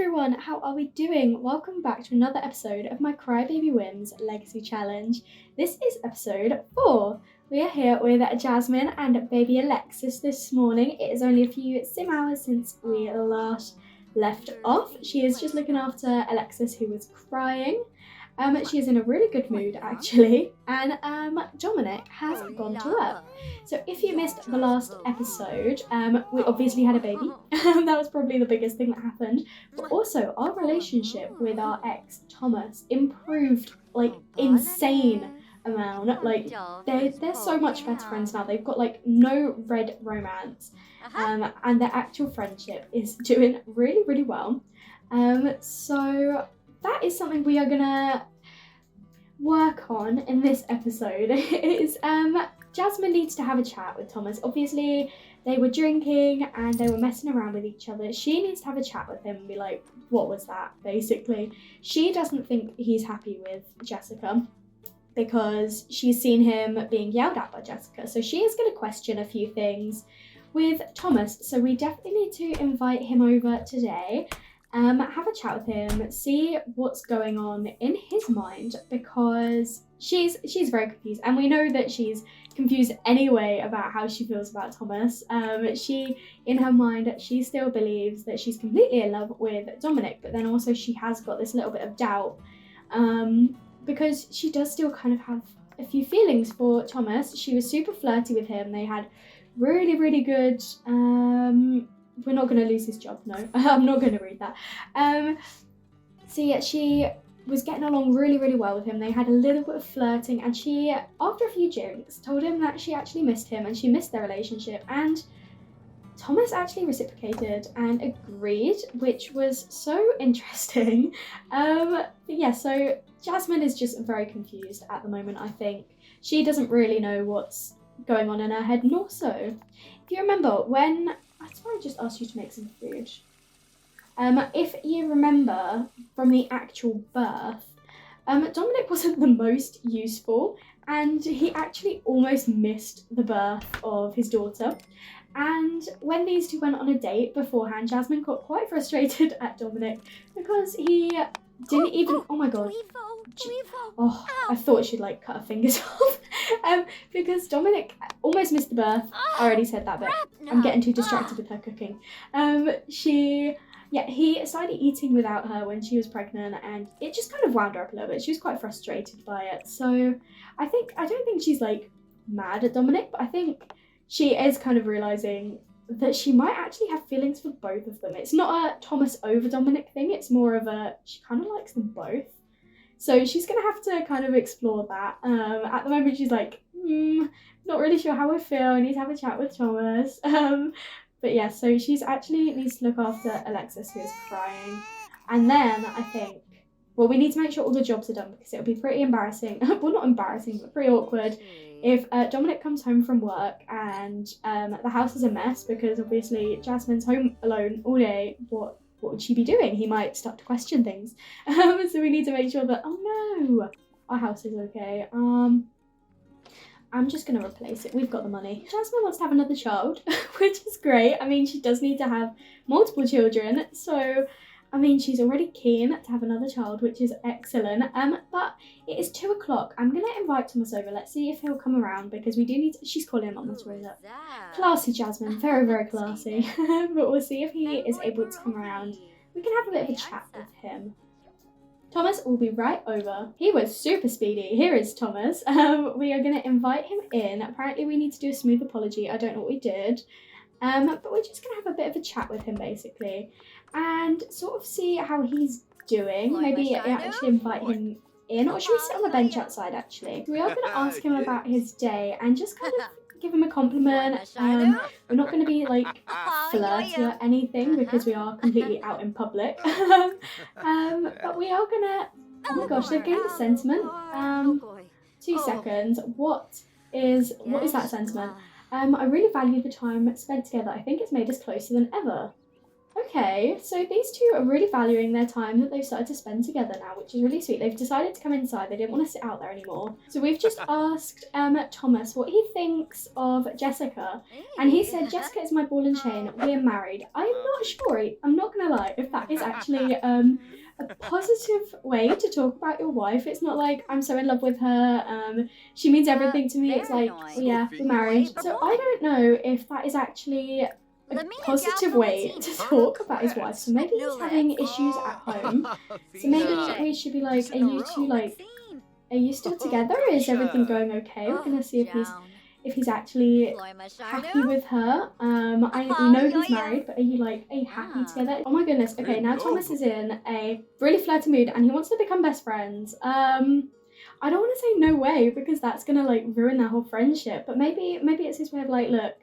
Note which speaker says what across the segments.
Speaker 1: everyone, how are we doing? Welcome back to another episode of my Crybaby Whims Legacy Challenge. This is episode 4. We are here with Jasmine and baby Alexis this morning. It is only a few sim hours since we last left off. She is just looking after Alexis, who was crying. She is in a really good mood actually, and Dominic has gone to work. So if you missed the last episode, we obviously had a baby. That was probably the biggest thing that happened. But also our relationship with our ex Thomas improved like insane amount. Like they're so much better friends now. They've got like no red romance, and their actual friendship is doing really well. So that is something we are gonna work on in this episode. Is Jasmine needs to have a chat with Thomas. Obviously they were drinking and they were messing around with each other. She needs to have a chat with him and be like, what was that, basically. She doesn't think he's happy with Jessica because she's seen him being yelled at by Jessica. So she is going to question a few things with Thomas. So we definitely need to invite him over today. Have a chat with him, see what's going on in his mind, because she's very confused, and we know that she's confused anyway about how she feels about Thomas. She, in her mind, she still believes that she's completely in love with Dominic, but then also she has got this little bit of doubt, because she does still kind of have a few feelings for Thomas. She was super flirty with him. They had really good we're not going to lose his job, no. I'm not going to read that. So yeah, she was getting along really well with him. They had a little bit of flirting, and she, after a few drinks, told him that she actually missed him and she missed their relationship, and Thomas actually reciprocated and agreed, which was so interesting. But yeah, so Jasmine is just very confused at the moment, I think. She doesn't really know what's going on in her head, and also, if you remember, when I swear I just asked you to make some food. If you remember from the actual birth, Dominic wasn't the most useful, and he actually almost missed the birth of his daughter. And when these two went on a date beforehand, Jasmine got quite frustrated at Dominic because he didn't even, oh my god. Oh, I thought she'd like cut her fingers off. Because Dominic almost missed the birth. I already said that, but I'm getting too distracted with her cooking. He started eating without her when she was pregnant, and it just kind of wound her up a little bit. She was quite frustrated by it. So I don't think she's like mad at Dominic, but I think she is kind of realizing that she might actually have feelings for both of them. It's not a Thomas over Dominic thing. It's more of a, she kind of likes them both. So she's going to have to kind of explore that. At the moment, she's like, not really sure how I feel. I need to have a chat with Thomas. But yeah, so she's actually needs to look after Alexis, who is crying. And then I think, well, we need to make sure all the jobs are done, because it'll be pretty embarrassing. Well, not embarrassing, but pretty awkward if Dominic comes home from work and the house is a mess, because obviously Jasmine's home alone all day. What would she be doing? He might start to question things. So we need to make sure that, oh no, our house is okay. I'm just going to replace it. We've got the money. Jasmine wants to have another child, which is great. I mean, she does need to have multiple children. So, I mean, she's already keen to have another child, which is excellent. But it is 2 o'clock. I'm going to invite Thomas over. Let's see if he'll come around, because we do need to, she's calling him on the toilet. Classy Jasmine, very classy. But we'll see if he is able to come around. We can have a bit of a chat with him. Thomas will be right over. He was super speedy. Here is Thomas. We are going to invite him in. Apparently we need to do a smooth apology. I don't know what we did. But we're just going to have a bit of a chat with him, basically, and sort of see how he's doing. Maybe actually invite him in, or should we sit on the bench outside, actually? We are going to ask him about his day and just kind of give him a compliment. We're not going to be like flirty or anything, because we are completely out in public. But we are going to, oh my gosh, they've gained a sentiment. 2 seconds. What is that sentiment? I really value the time spent together. I think it's made us closer than ever. Okay, so these two are really valuing their time that they've started to spend together now, which is really sweet. They've decided to come inside. They didn't want to sit out there anymore. So we've just asked Thomas what he thinks of Jessica, and he said, Jessica is my ball and chain. We're married. I'm not sure, I'm not going to lie, if that is actually a positive way to talk about your wife. It's not like I'm so in love with her, she means everything to me. It's like, well, yeah, we're married. So I don't know if that is actually a positive way to talk about his wife. So maybe he's having issues at home. So maybe we should be like, are you two like, are you still together? Is everything going okay? We're gonna see if he's actually happy with her. We know he's married, but are you happy together? Oh my goodness. Okay, now Thomas is in a really flirty mood and he wants to become best friends. I don't want to say no way because that's gonna like ruin their whole friendship, but maybe it's his way of like, look,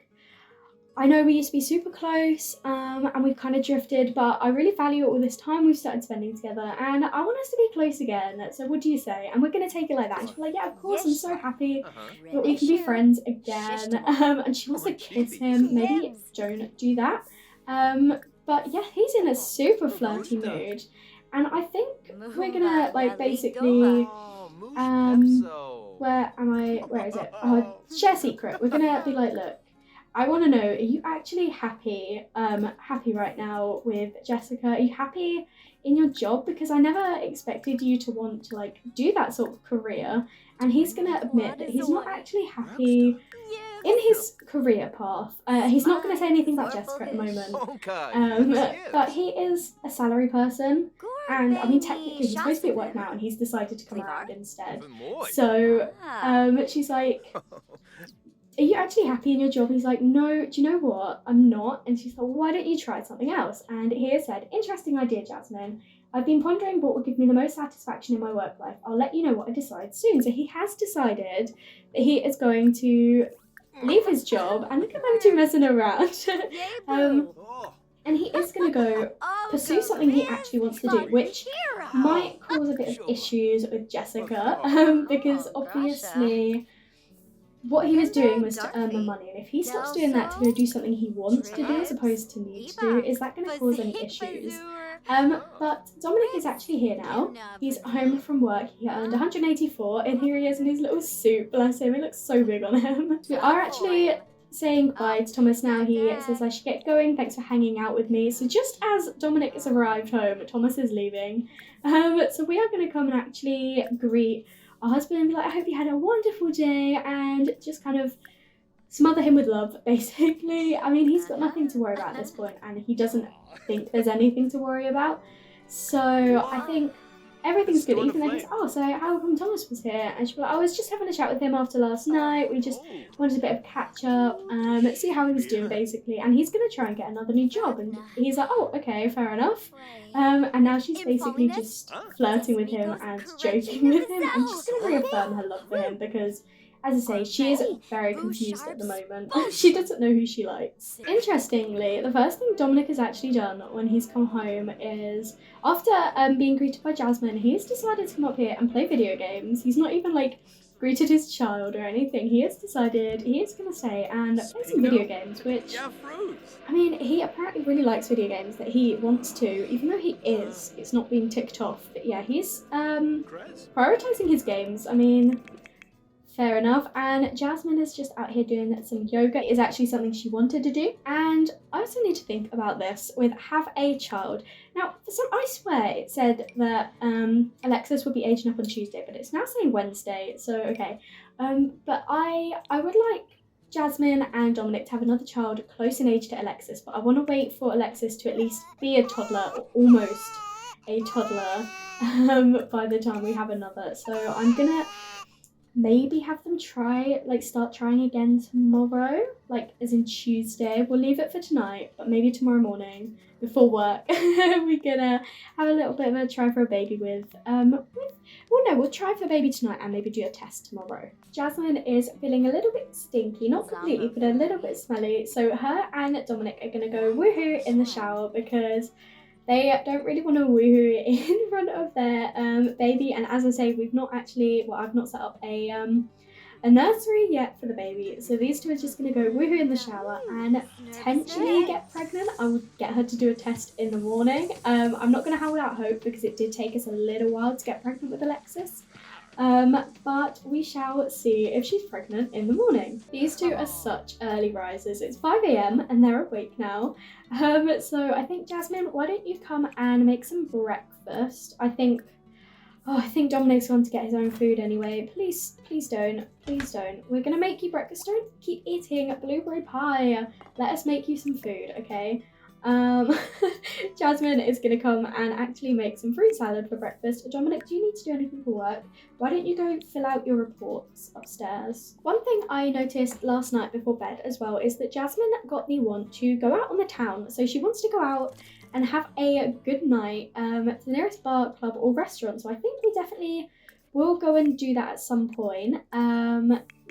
Speaker 1: I know we used to be super close, and we've kind of drifted, but I really value all this time we've started spending together, and I want us to be close again. So what do you say? And we're gonna take it like that. And she'll be like, yeah, of course, I'm so happy that we can be friends again. And she wants to kiss him. Maybe don't do that. But yeah, he's in a super flirty mood, and I think we're gonna like basically, where am I? Where is it? Share secret. We're gonna be like, look, I want to know, are you actually happy right now with Jessica? Are you happy in your job? Because I never expected you to want to like do that sort of career. And he's going to admit that he's not actually happy in his career path. He's not going to say anything about Jessica at the moment. But he is a salary person. And I mean, technically he's supposed to be at work now and he's decided to come around instead. So she's like, are you actually happy in your job? He's like, no, do you know what? I'm not. And she's like, well, why don't you try something else? And he has said, interesting idea, Jasmine. I've been pondering what would give me the most satisfaction in my work life. I'll let you know what I decide soon. So he has decided that he is going to leave his job. And look at them two messing around. And he is going to go pursue something he actually wants to do, which might cause a bit of issues with Jessica. Because obviously what he was doing was to earn the money, and if he stops doing that to go do something he wants to do as opposed to need to do, is that going to cause any issues? But Dominic is actually here now. He's home from work. He earned 184, and here he is in his little suit. Bless him, it looks so big on him. We are actually saying goodbye to Thomas now. He says I should get going. Thanks for hanging out with me. So just as Dominic has arrived home, Thomas is leaving. So we are going to come and actually greet our husband and be like, I hope you had a wonderful day, and just kind of smother him with love, basically. I mean, he's got nothing to worry about at this point, and he doesn't think there's anything to worry about. So I think everything's good. Even though he's, oh, so how come Thomas was here? And she'll be like, I was just having a chat with him after last night. We just wanted a bit of catch up, see how he was doing, basically. And he's going to try and get another new job. And he's like, oh, okay, fair enough. And now she's basically just flirting with him and joking with him. And she's going to reaffirm her love for him because, as I say, she is very confused at the moment. She doesn't know who she likes. Interestingly, the first thing Dominic has actually done when he's come home is, after being greeted by Jasmine, he's decided to come up here and play video games. He's not even like greeted his child or anything. He has decided he is going to stay and play some video games, which, I mean, he apparently really likes video games that he wants to, even though he is, it's not being ticked off. But yeah, he's prioritising his games. I mean, fair enough. And Jasmine is just out here doing some yoga. It is actually something she wanted to do. And I also need to think about this with have a child. Now, for some, I swear it said that Alexis would be aging up on Tuesday, but it's now saying Wednesday, so okay. But I would like Jasmine and Dominic to have another child close in age to Alexis, but I want to wait for Alexis to at least be a toddler, or almost a toddler, by the time we have another. So I'm gonna maybe have them start trying again tomorrow, like as in Tuesday. We'll leave it for tonight, but maybe tomorrow morning before work we're gonna have a little bit of a try for a baby with we'll try for a baby tonight and maybe do a test tomorrow. Jasmine is feeling a little bit stinky, not completely, but a little bit smelly, so her and Dominic are gonna go woohoo in the shower because they don't really want to woohoo in front of their baby. And as I say, I've not set up a a nursery yet for the baby. So these two are just going to go woohoo in the shower and potentially get pregnant. I would get her to do a test in the morning. I'm not going to hold out hope because it did take us a little while to get pregnant with Alexis. But we shall see if she's pregnant in the morning. These two are such early risers. It's 5 a.m. and they're awake now. So I think, Jasmine, why don't you come and make some breakfast? I think Dominic's gone to get his own food anyway. Please don't. Please don't. We're gonna make you breakfast. Don't keep eating blueberry pie. Let us make you some food, okay? Jasmine is going to come and actually make some fruit salad for breakfast. Dominic, do you need to do anything for work? Why don't you go fill out your reports upstairs? One thing I noticed last night before bed as well is that Jasmine got the want to go out on the town. So she wants to go out and have a good night to the nearest bar, club or restaurant. So I think we definitely will go and do that at some point.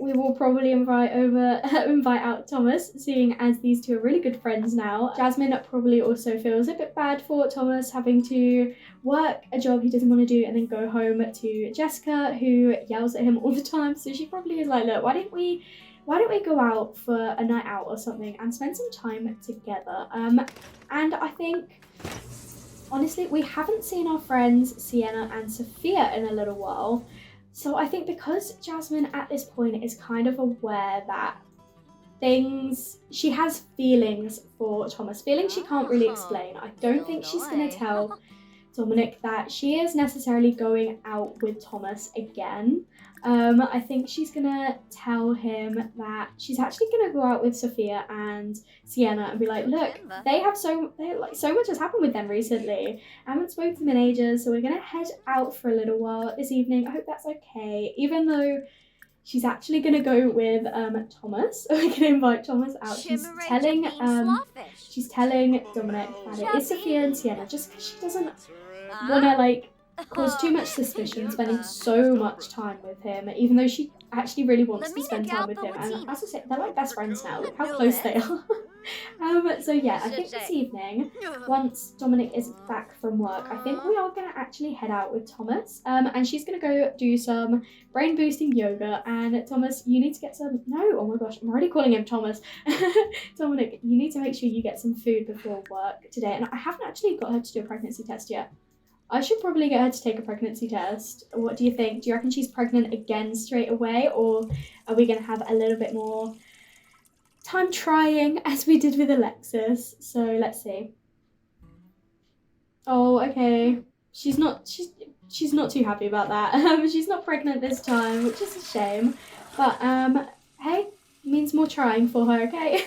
Speaker 1: We will probably invite out Thomas, seeing as these two are really good friends now. Jasmine probably also feels a bit bad for Thomas having to work a job he doesn't want to do and then go home to Jessica, who yells at him all the time. So she probably is like, look, why don't we go out for a night out or something and spend some time together? And I think, honestly, we haven't seen our friends Sienna and Sophia in a little while. So I think because Jasmine at this point is kind of aware that she has feelings for Thomas, feelings she can't really explain. I don't think she's going to tell Dominic that she is necessarily going out with Thomas again. I think she's gonna tell him that she's actually gonna go out with Sophia and Sienna and be like, look, so much has happened with them recently. I haven't spoken to them in ages, so we're gonna head out for a little while this evening. I hope that's okay. Even though she's actually gonna go with Thomas, we're gonna invite Thomas out. She's telling Dominic that it is Sophia and Sienna, just because she doesn't wanna cause too much suspicion spending so much time with him, even though she actually really wants to spend time with him. And as I said, they're like best friends now. Look how close they are. So yeah, I think this evening, once Dominic is back from work, I think we are going to actually head out with Thomas. And she's going to go do some brain boosting yoga. And Thomas, you need to get some, no, oh my gosh, I'm already calling him Thomas. Dominic, you need to make sure you get some food before work today. And I haven't actually got her to do a pregnancy test yet. I should probably get her to take a pregnancy test. What do you think? Do you reckon she's pregnant again straight away, or are we going to have a little bit more time trying as we did with Alexis? So let's see. Oh, okay. She's not too happy about that. She's not pregnant this time, which is a shame. But hey, means more trying for her, okay?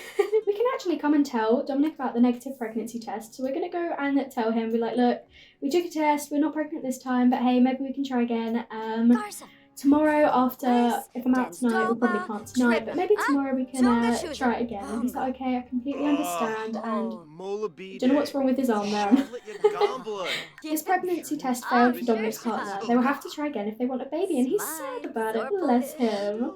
Speaker 1: We can actually come and tell Dominic about the negative pregnancy test. So we're going to go and tell him, be like, look, we took a test, we're not pregnant this time, but hey, maybe we can try again. Tomorrow after, if I'm out tonight, we probably can't tonight, but maybe tomorrow we can try it again. And he's like, okay, I completely understand, and don't know what's wrong with his arm there. His pregnancy test failed for Dominic's partner. They will have to try again if they want a baby, and he's sad about it, bless him.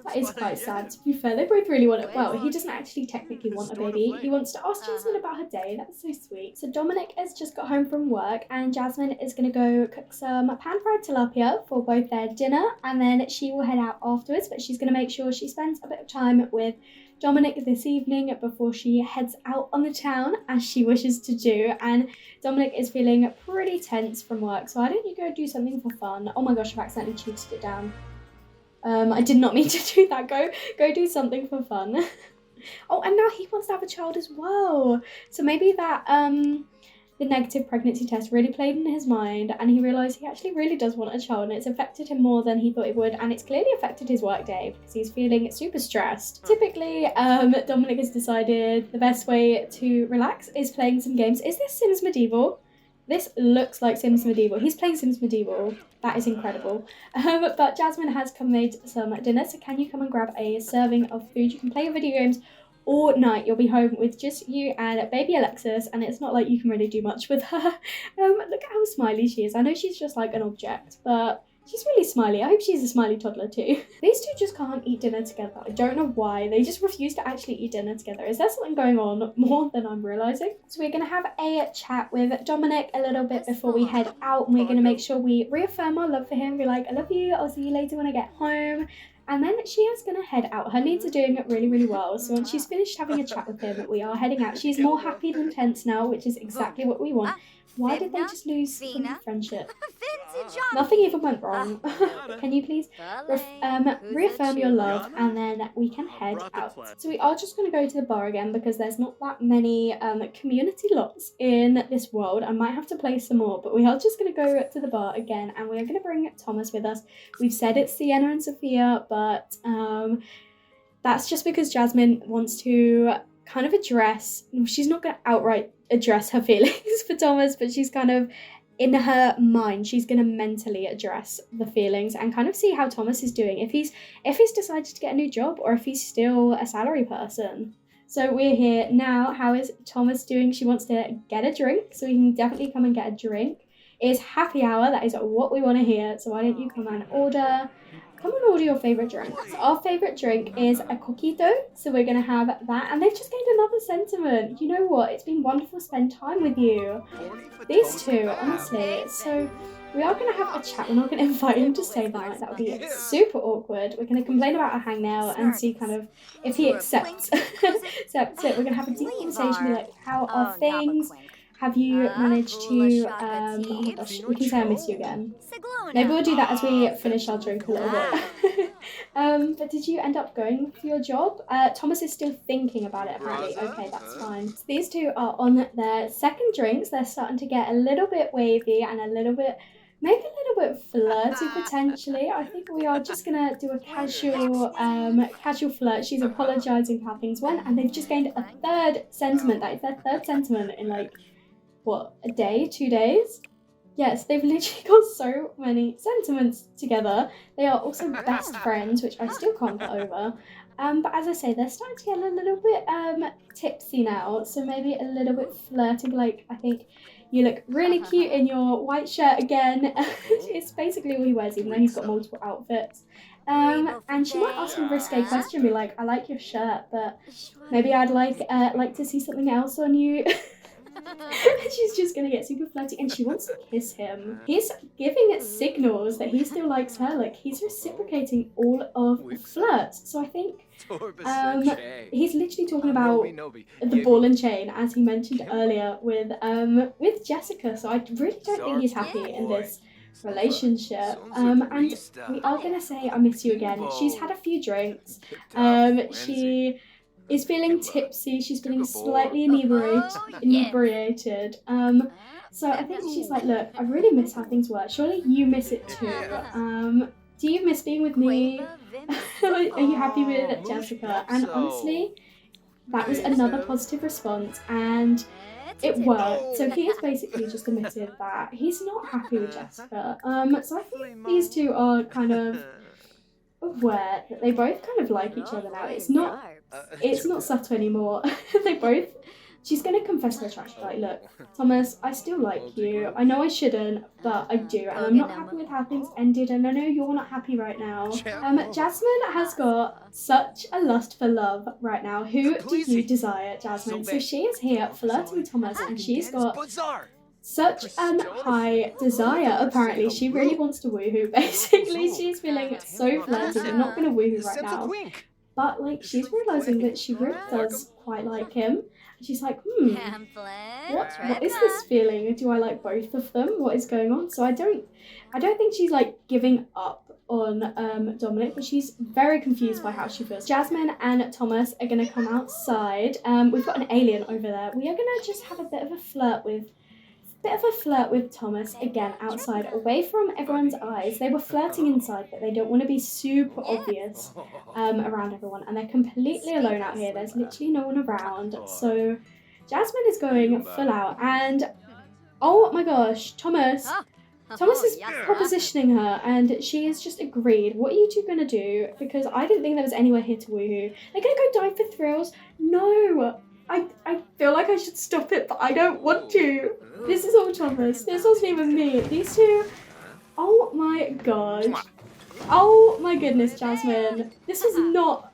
Speaker 1: That is quite sad, to be fair. They both really want it. Well, he doesn't actually technically want a baby. He wants to ask Jasmine about her day. That's so sweet. So Dominic has just got home from work, and Jasmine is going to go cook some pan-fried tilapia for both their dinner, and then she will head out afterwards, but she's going to make sure she spends a bit of time with Dominic this evening before she heads out on the town, as she wishes to do. And Dominic is feeling pretty tense from work, so why don't you go do something for fun? Oh my gosh, I've accidentally cheated it down. I did not mean to do that. Go do something for fun. Oh, and now he wants to have a child as well. So maybe that the negative pregnancy test really played in his mind, and he realised he actually really does want a child, and it's affected him more than he thought it would, and it's clearly affected his work day because he's feeling super stressed. Typically, Dominic has decided the best way to relax is playing some games. Is this Sims Medieval? This looks like Sims Medieval. He's playing Sims Medieval. That is incredible. But Jasmine has made some dinner, so can you come and grab a serving of food? You can play your video games all night. You'll be home with just you and baby Alexis, and it's not like you can really do much with her. Look at how smiley she is. I know she's just like an object, but she's really smiley. I hope she's a smiley toddler too. These two just can't eat dinner together. I don't know why. They just refuse to actually eat dinner together. Is there something going on more than I'm realising? So we're going to have a chat with Dominic a little bit before we head out, and we're going to make sure we reaffirm our love for him. Be like, I love you. I'll see you later when I get home. And then she is going to head out. Her needs are doing really, really well. So once she's finished having a chat with him, we are heading out. She's more happy than tense now, which is exactly what we want. Why did they just lose the friendship? Nothing even went wrong. Can you please reaffirm your love, and then we can head out. So we are just going to go to the bar again because there's not that many community lots in this world. I might have to play some more, but we are just going to go to the bar again, and we are going to bring Thomas with us. We've said it's Sienna and Sophia, but that's just because Jasmine wants to kind of address, she's not going to outright address her feelings for Thomas, but she's kind of, in her mind, she's going to mentally address the feelings and kind of see how Thomas is doing, if he's decided to get a new job or if he's still a salary person. So we're here now. How is Thomas doing? She wants to get a drink, so we can definitely come and get a drink. It's happy hour, that is what we want to hear, so why don't you come and order your favourite drink. So our favourite drink is a coquito, so we're going to have that. And they've just gained another sentiment. You know what? It's been wonderful to spend time with you. These two, honestly. So we are going to have a chat. We're not going to invite him to stay the night. That would be super awkward. We're going to complain about a hangnail and see kind of if he accepts it. We're going to have a deep conversation, be like, how are things? Have you managed to, oh my gosh, we can say I miss you again. Maybe we'll do that as we finish our drink a little bit. But did you end up going for your job? Thomas is still thinking about it, apparently. Okay, that's fine. So these two are on their second drinks. They're starting to get a little bit wavy and a little bit, maybe a little bit flirty potentially. I think we are just going to do a casual flirt. She's apologising for how things went, and they've just gained a third sentiment. That is their third sentiment in like, what, a day, 2 days? Yes, they've literally got so many sentiments together. They are also best friends, which I still can't get over. But as I say, they're starting to get a little bit tipsy now, so maybe a little bit flirty. Like, I think you look really cute in your white shirt again. It's basically all he wears, even though he's got multiple outfits. And she might ask him a risque question, be like, I like your shirt, but maybe I'd like to see something else on you. She's just gonna get super flirty, and she wants to kiss him. He's giving it signals that he still likes her. Like, he's reciprocating all of the flirts. So I think he's literally talking about the ball and chain, as he mentioned earlier with Jessica. So I really don't think he's happy in this relationship. And we are gonna say I miss you again. She's had a few drinks. She is feeling tipsy. She's feeling slightly inebriated. So I think she's like, look, I really miss how things were. Surely you miss it too. Do you miss being with me? Are you happy with Jessica? And honestly, that was another positive response, and it worked. So he has basically just admitted that he's not happy with Jessica. So I think these two are kind of aware that they both kind of like each other now. It's not subtle anymore. She's going to confess her attraction, like, look, Thomas, I still like you. I know I shouldn't, but I do, and I'm not happy with how things ended, and I know you're not happy right now. Jasmine has got such a lust for love right now. Who do you desire, Jasmine? So she is here flirting with Thomas, and she's got such an high desire, apparently. She really wants to woohoo, basically. She's feeling so flirty. I'm not going to woohoo right now. But, like, she's realising that she really does quite like him. She's like, what is this feeling? Do I like both of them? What is going on? So I don't think she's, like, giving up on Dominic, but she's very confused by how she feels. Jasmine and Thomas are going to come outside. We've got an alien over there. We are going to just have a bit of a flirt with Thomas again outside, away from everyone's eyes. They were flirting inside, but they don't want to be super obvious around everyone, and they're completely alone out here. There's literally no one around. So Jasmine is going full out, and oh my gosh, Thomas is propositioning her, and she has just agreed. What are you two going to do? Because I didn't think there was anywhere here to woohoo. They're going to go dive for thrills? No! I feel like I should stop it, but I don't want to. This is all Thomas. This wasn't even me. These two, oh my gosh. Oh my goodness, Jasmine. This was not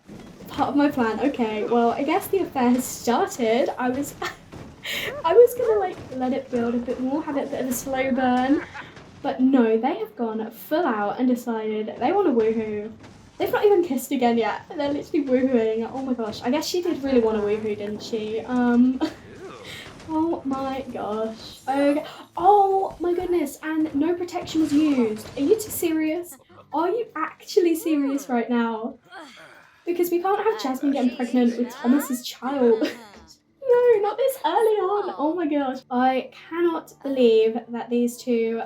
Speaker 1: part of my plan. Okay, well, I guess the affair has started. I was gonna, like, let it build a bit more, have it a bit of a slow burn. But no, they have gone full out and decided they want to woohoo. They've not even kissed again yet. They're literally woohooing. Oh my gosh. I guess she did really want to woohoo, didn't she? Oh my gosh. Okay. Oh my goodness. And no protection was used. Are you serious? Are you actually serious right now? Because we can't have Jasmine getting pregnant with Thomas's child. No, not this early on. Oh my gosh. I cannot believe that these two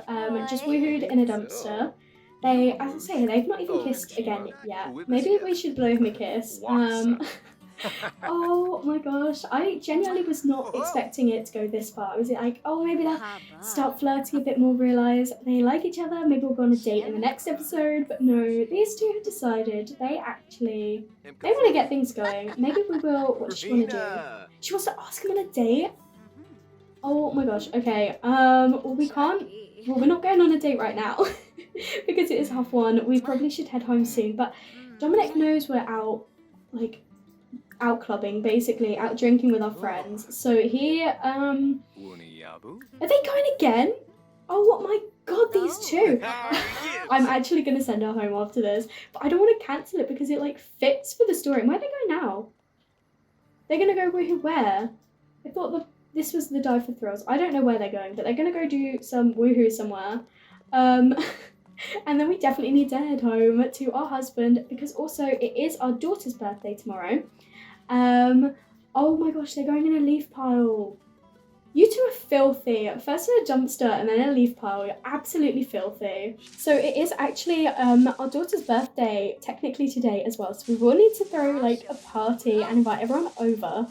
Speaker 1: just woohooed in a dumpster. They, as I say, they've not even kissed again yet. Maybe we should blow him a kiss. Oh my gosh, I genuinely was not expecting it to go this far. Was it like, oh, maybe they'll start flirting a bit more, realise they like each other, maybe we'll go on a date in the next episode. But no, these two have decided they want to get things going. Maybe we will, what does she want to do? She wants to ask him on a date? Oh my gosh, okay, well we're not going on a date right now because it is 1:30. We probably should head home soon, but Dominic knows we're out, like, out clubbing, basically, out drinking with our friends. So he, are they going again? Oh my god, these two. I'm actually going to send her home after this, but I don't want to cancel it because it, like, fits for the story. And where are they going now? They're going to go where? I thought this was the Dive for Thrills. I don't know where they're going, but they're going to go do some woohoo somewhere. And then we definitely need to head home to our husband because also it is our daughter's birthday tomorrow. Oh my gosh, they're going in a leaf pile. You two are filthy. First in a dumpster and then in a leaf pile. You're absolutely filthy. So it is actually our daughter's birthday technically today as well. So we will need to throw like a party and invite everyone over.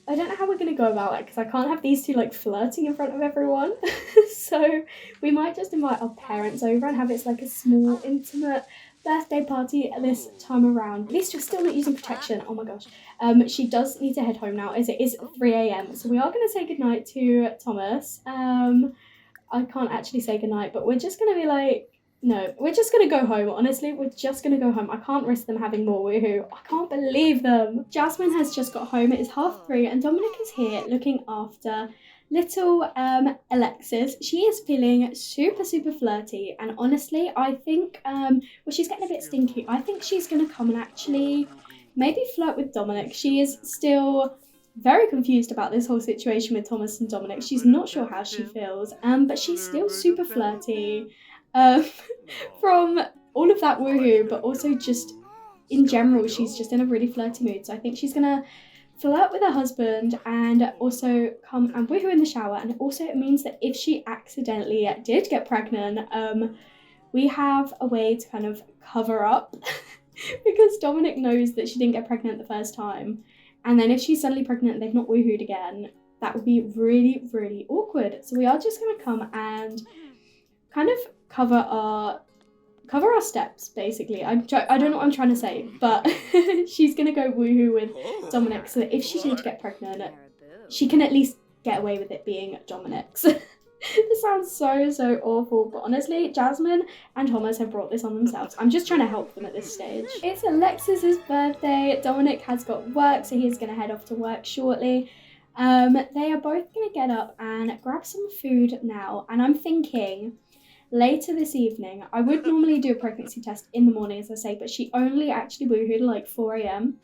Speaker 1: I don't know how we're going to go about it because I can't have these two like flirting in front of everyone. So we might just invite our parents over and have it like a small intimate birthday party this time around. At least we're still not using protection. Oh my gosh. She does need to head home now as it is 3 a.m. So we are going to say goodnight to Thomas. I can't actually say goodnight, but we're just going to be like, no, we're just going to go home. Honestly, we're just going to go home. I can't risk them having more woohoo. I can't believe them. Jasmine has just got home. It is 3:30 and Dominic is here looking after little Alexis. She is feeling super flirty, and honestly I think well, she's getting a bit stinky. I think she's going to come and actually maybe flirt with Dominic. She is still very confused about this whole situation with Thomas and Dominic. She's not sure how she feels, but she's still super flirty. From all of that woohoo, but also just in general, she's just in a really flirty mood. So I think she's gonna flirt with her husband and also come and woohoo in the shower. And also it means that if she accidentally did get pregnant, we have a way to kind of cover up because Dominic knows that she didn't get pregnant the first time. And then if she's suddenly pregnant and they've not woohooed again, that would be really awkward. So we are just gonna come and kind of cover our steps, basically. I don't know what I'm trying to say, but she's gonna go woohoo with Dominic so that if she did get pregnant, she can at least get away with it being Dominic's. This sounds so awful, but honestly, Jasmine and Thomas have brought this on themselves. I'm just trying to help them at this stage. It's Alexis's birthday. Dominic has got work, so he's gonna head off to work shortly. They are both gonna get up and grab some food now, and I'm thinking later this evening, I would normally do a pregnancy test in the morning, as I say, but she only actually woohooed like 4 a.m.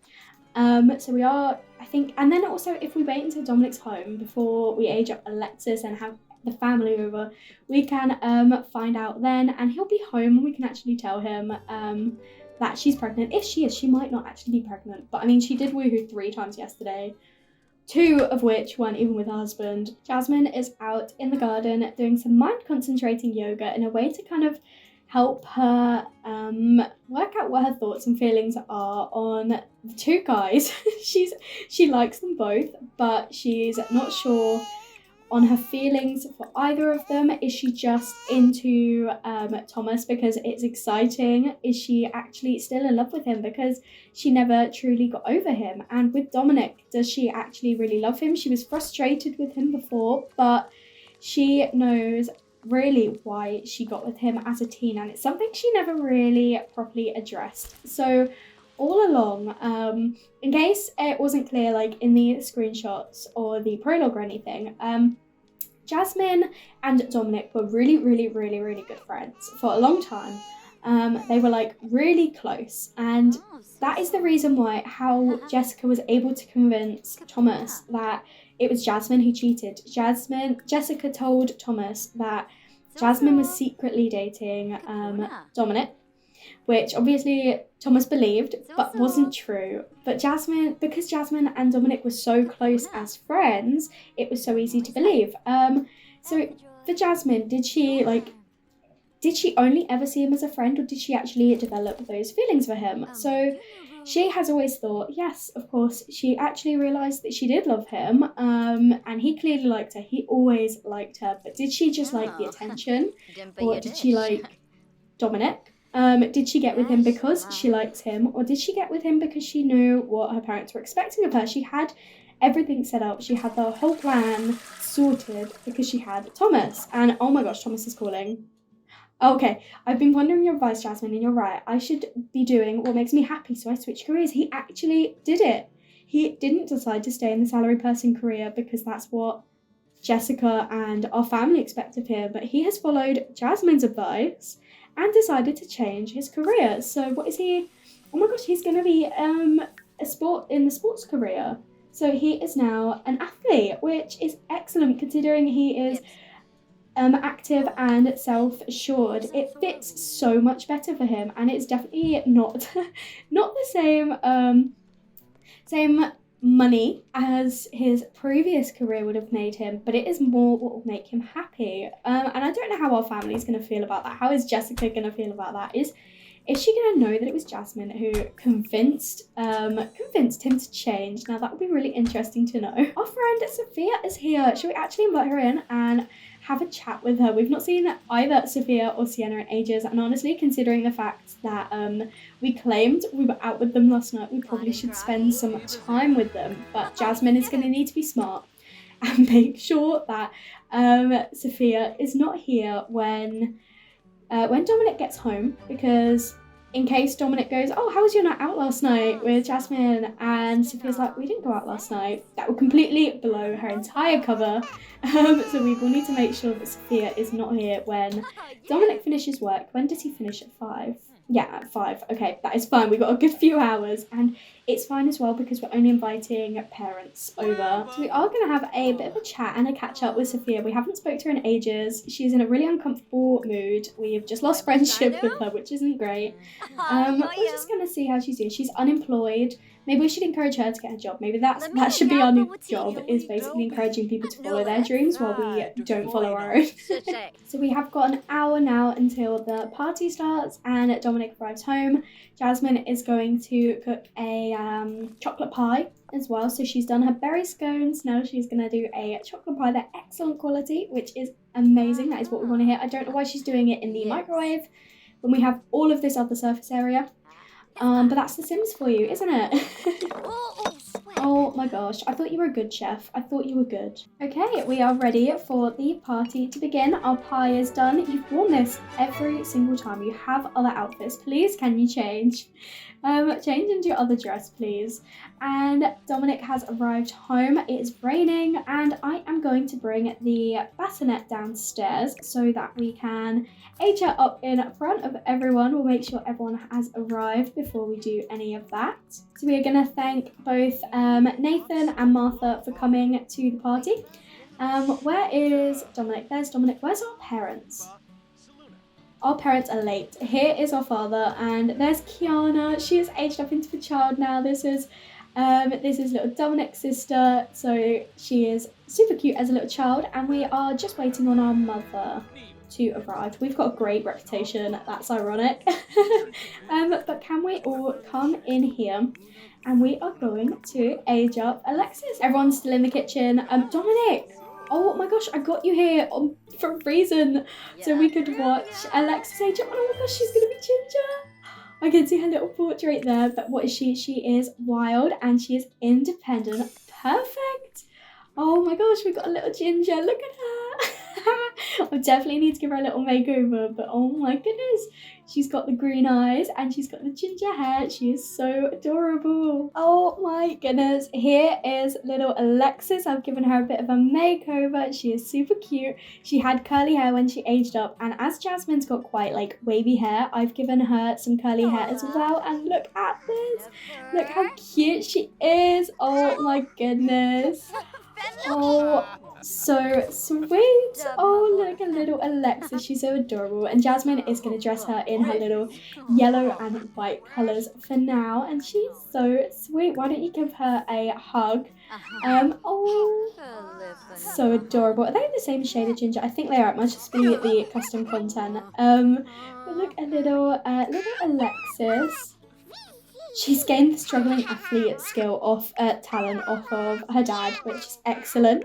Speaker 1: So we are, I think, and then also if we wait until Dominic's home before we age up Alexis and have the family over, we can find out then, and he'll be home and we can actually tell him that she's pregnant. If she is, she might not actually be pregnant, but I mean, she did woohoo 3 times yesterday. 2 of which weren't even with her husband. Jasmine is out in the garden doing some mind concentrating yoga in a way to kind of help her work out what her thoughts and feelings are on the 2 guys. She likes them both, but she's not sure on her feelings for either of them. Is she just into Thomas because it's exciting? Is she actually still in love with him because she never truly got over him? And with Dominic, does she actually really love him? She was frustrated with him before, but she knows really why she got with him as a teen, and it's something she never really properly addressed. So all along, in case it wasn't clear like in the screenshots or the prologue or anything, Jasmine and Dominic were really good friends for a long time. They were like really close, and that is the reason why how Jessica was able to convince Thomas that it was Jasmine who cheated. Jessica told Thomas that Jasmine was secretly dating Dominic, which obviously Thomas believed, but wasn't true. But because Jasmine and Dominic were so close as friends, it was so easy to believe. So for Jasmine, did she only ever see him as a friend, or did she actually develop those feelings for him? So she has always thought, yes, of course, she actually realised that she did love him, and he clearly liked her. He always liked her, but did she just like the attention, or did she like Dominic? Did she get with him because she liked him, or did she get with him because she knew what her parents were expecting of her? She had everything set up. She had the whole plan sorted because she had Thomas. And oh my gosh, Thomas is calling. Okay, I've been wondering your advice, Jasmine, and you're right. I should be doing what makes me happy, so I switched careers. He actually did it. He didn't decide to stay in the salary person career because that's what Jessica and our family expect of him, but he has followed Jasmine's advice and decided to change his career. So what is he? Oh my gosh, he's going to be in the sports career. So he is now an athlete, which is excellent considering he is active and self-assured. It fits so much better for him, and it's definitely not the same money as his previous career would have made him, but it is more what will make him happy. And I don't know how our family is going to feel about that. How is Jessica going to feel about that? Is she going to know that it was Jasmine who convinced him to change? Now that would be really interesting to know. Our friend Sophia is here. Should we actually invite her in and have a chat with her? We've not seen either Sophia or Sienna in ages, and honestly, considering the fact that we claimed we were out with them last night, we probably should spend some time with them. But Jasmine is going to need to be smart and make sure that Sophia is not here when Dominic gets home, because in case Dominic goes, oh, how was your night out last night with Jasmine? And Sophia's like, we didn't go out last night. That will completely blow her entire cover. So we will need to make sure that Sophia is not here when Dominic finishes work. When does he finish? At 5? Yeah, at 5. Okay, that is fine. We've got a good few hours, and it's fine as well because we're only inviting parents over. So we are going to have a bit of a chat and a catch up with Sophia. We haven't spoke to her in ages. She's in a really uncomfortable mood. We've just lost friendship with her, which isn't great. We're just going to see how she's doing. She's unemployed. Maybe we should encourage her to get a job. Maybe that should be our new job, is basically encouraging people to follow their dreams while we don't follow our own. So we have got an hour now until the party starts and Dominic arrives home. Jasmine is going to cook a chocolate pie as well. So she's done her berry scones. Now she's going to do a chocolate pie. They're excellent quality, which is amazing. That is what we want to hear. I don't know why she's doing it in the microwave when we have all of this other surface area. But that's The Sims for you, isn't it? Oh my gosh, I thought you were a good chef. I thought you were good. Okay, we are ready for the party to begin. Our pie is done. You've worn this every single time. You have other outfits. Please, can you change? Change into your other dress, please. And Dominic has arrived home. It is raining, and I am going to bring the bassinet downstairs so that we can age her up in front of everyone. We'll make sure everyone has arrived before we do any of that. So we are going to thank both Nathan and Martha for coming to the party. Where is Dominic? There's Dominic. Where's our parents? Our parents are late. Here is our father, and there's Kiana. She is aged up into a child now. This is little Dominic's sister, so she is super cute as a little child, and we are just waiting on our mother to arrive. We've got a great reputation. That's ironic. But can we all come in here? And we are going to age up Alexis. Everyone's still in the kitchen. Dominic! Oh my gosh, I got you here for a reason. So we could watch Alexis age up. Oh my gosh, she's going to be Ginger. I can see her little portrait there. But what is she? She is wild and she is independent. Perfect. Oh my gosh, we got a little Ginger. Look at her. I definitely need to give her a little makeover, but oh my goodness, she's got the green eyes and she's got the ginger hair. She is so adorable. Oh my goodness, here is little Alexis. I've given her a bit of a makeover. She is super cute. She had curly hair when she aged up, and as Jasmine's got quite like wavy hair, I've given her some curly hair as well. And look at this. Look how cute she is. Oh my goodness. Oh, so sweet. Oh, look at little Alexis. She's so adorable. And Jasmine is going to dress her in her little yellow and white colours for now. And she's so sweet. Why don't you give her a hug? Oh, so adorable. Are they the same shade of ginger? I think they are. It must just be the custom content. But look at little Alexis. She's gained the struggling athlete skill talent off of her dad, which is excellent.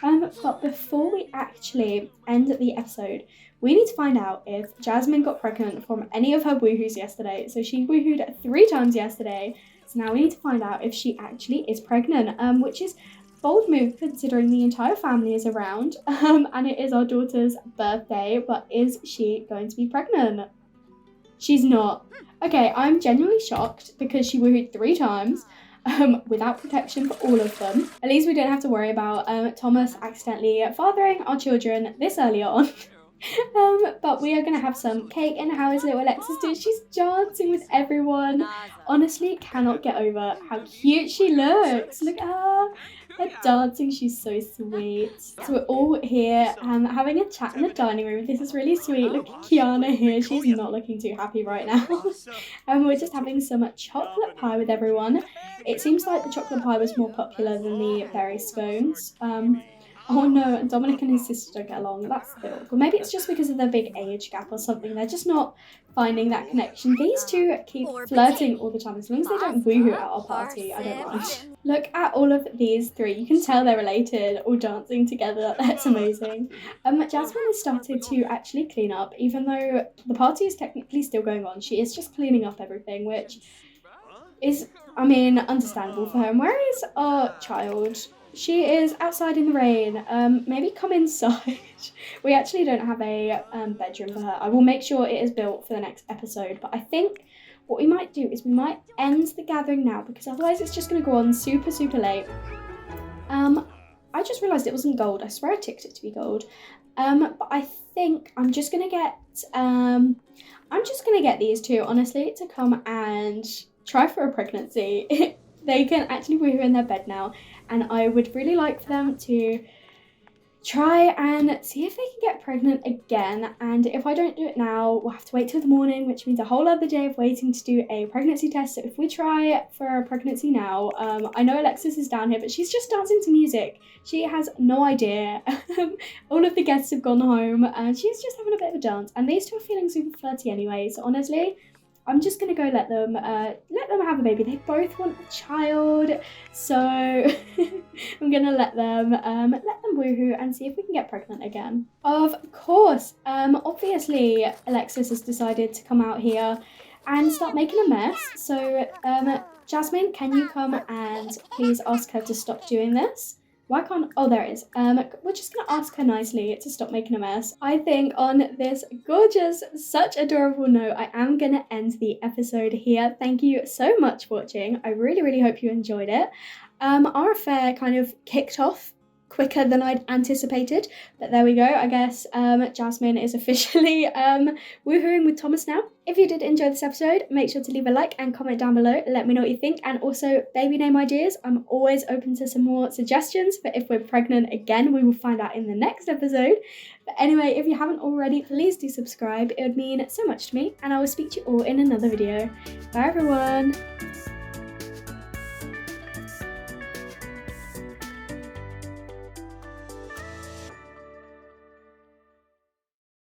Speaker 1: But before we actually end the episode, we need to find out if Jasmine got pregnant from any of her woohoos yesterday. So she woohooed 3 times yesterday. So now we need to find out if she actually is pregnant, which is a bold move considering the entire family is around. And it is our daughter's birthday, but is she going to be pregnant? She's not. Okay, I'm genuinely shocked because she woohooed 3 times without protection for all of them. At least we don't have to worry about Thomas accidentally fathering our children this early on. But we are going to have some cake. And how is little Alexis doing? She's dancing with everyone. Honestly, cannot get over how cute she looks. Look at her. Her dancing, she's so sweet. So we're all here having a chat in the dining room. This is really sweet. Look at Kiana here. She's not looking too happy right now. We're just having some chocolate pie with everyone. It seems like the chocolate pie was more popular than the berry scones. Oh no, Dominic and his sister don't get along. That's a bit awkward. Maybe it's just because of their big age gap or something. They're just not finding that connection. These two keep flirting all the time. As long as they don't woohoo at our party, I don't mind. Look at all of these 3. You can tell they're related, all dancing together. That's amazing. Jasmine has started to actually clean up, even though the party is technically still going on. She is just cleaning up everything, which is, I mean, understandable for her. And where is our child? She is outside in the rain. Maybe come inside. We actually don't have a bedroom for her. I will make sure it is built for the next episode. But I think what we might do is we might end the gathering now, because otherwise it's just going to go on super, super late. I just realised it wasn't gold. I swear I ticked it to be gold. But I think I'm just going to get these 2, honestly, to come and try for a pregnancy. They can actually woohoo in their bed now, and I would really like for them to try and see if they can get pregnant again. And if I don't do it now, we'll have to wait till the morning, which means a whole other day of waiting to do a pregnancy test. So if we try for a pregnancy now, I know Alexis is down here, but she's just dancing to music. She has no idea. All of the guests have gone home and she's just having a bit of a dance, and these 2 are feeling super flirty anyway. So honestly, I'm just going to go let them have a baby. They both want a child, so I'm going to let them woohoo and see if we can get pregnant again. Of course, obviously Alexis has decided to come out here and start making a mess. So Jasmine, can you come and please ask her to stop doing this? Why can't, oh, there it is. We're just going to ask her nicely to stop making a mess. I think on this gorgeous, such adorable note, I am going to end the episode here. Thank you so much for watching. I really, really hope you enjoyed it. Our affair kind of kicked off quicker than I'd anticipated, but there we go. I guess Jasmine is officially woohooing with Thomas now. If you did enjoy this episode, make sure to leave a like and comment down below. Let me know what you think, and also baby name ideas. I'm always open to some more suggestions, but if we're pregnant again, we will find out in the next episode. But anyway, if you haven't already, please do subscribe. It would mean so much to me, and I will speak to you all in another video. Bye everyone.